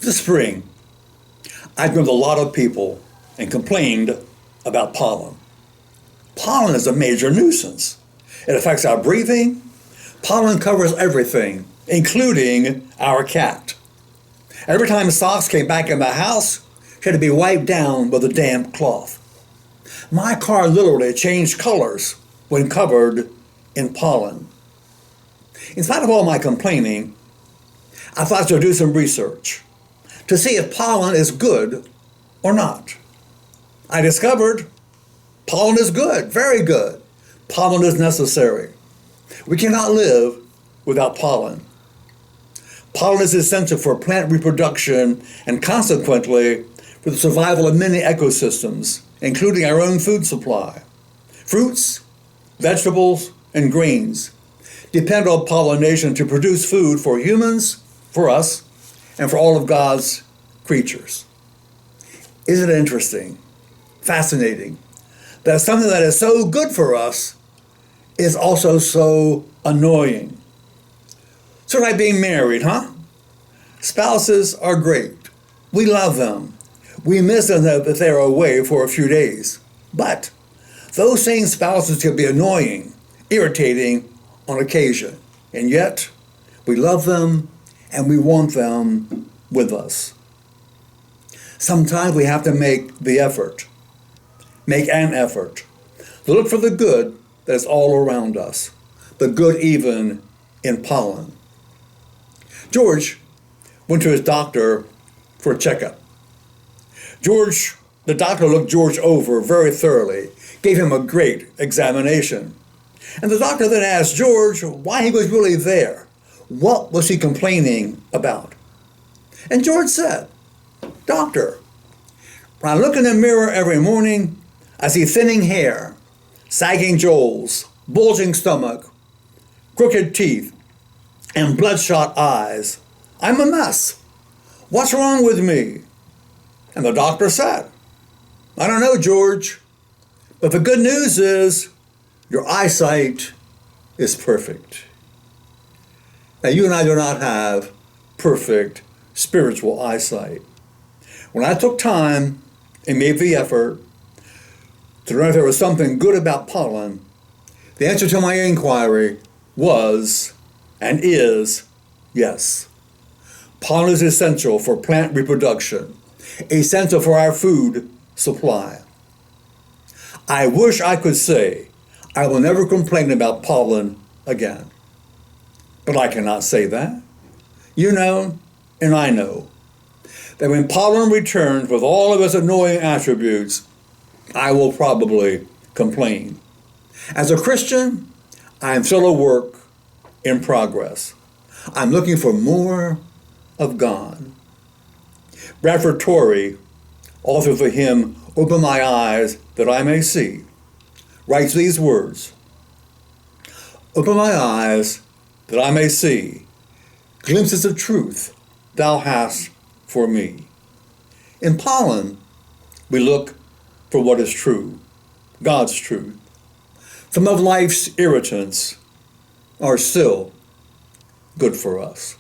This spring, I've met a lot of people and complained about pollen. Pollen is a major nuisance. It affects our breathing. Pollen covers everything, including our cat. Every time socks came back in the house, she had to be wiped down with a damp cloth. My car literally changed colors when covered in pollen. In spite of all my complaining, I thought I should do some research to see if pollen is good or not. I discovered pollen is good, very good. Pollen is necessary. We cannot live without pollen. Pollen is essential for plant reproduction and consequently for the survival of many ecosystems, including our own food supply. Fruits, vegetables, and grains depend on pollination to produce food for humans, for us, and for all of God's creatures. Isn't it interesting, fascinating, that something that is so good for us is also so annoying? Sort of like being married, huh? Spouses are great. We love them. We miss them if they're away for a few days. But those same spouses can be annoying, irritating on occasion. And yet, we love them and we want them with us. Sometimes we have to make an effort to look for the good that is all around us, the good even in pollen. George went to his doctor for a checkup. The doctor looked George over very thoroughly, gave him a great examination. And the doctor then asked George why he was really there. What was he complaining about? And George said, "Doctor, when I look in the mirror every morning, I see thinning hair, sagging jowls, bulging stomach, crooked teeth, and bloodshot eyes. I'm a mess. What's wrong with me?" And the doctor said, "I don't know, George, but the good news is your eyesight is perfect." Now, you and I do not have perfect spiritual eyesight. When I took time and made the effort to learn if there was something good about pollen, the answer to my inquiry was and is yes. Pollen is essential for plant reproduction, essential for our food supply. I wish I could say I will never complain about pollen again. But I cannot say that. You know, and I know, that when pollen returns with all of its annoying attributes, I will probably complain. As a Christian, I am still a work in progress. I'm looking for more of God. Bradford Torrey, author of the hymn, "Open My Eyes That I May See," writes these words: "Open my eyes that I may see glimpses of truth thou hast for me." In pollen, we look for what is true, God's truth. Some of life's irritants are still good for us.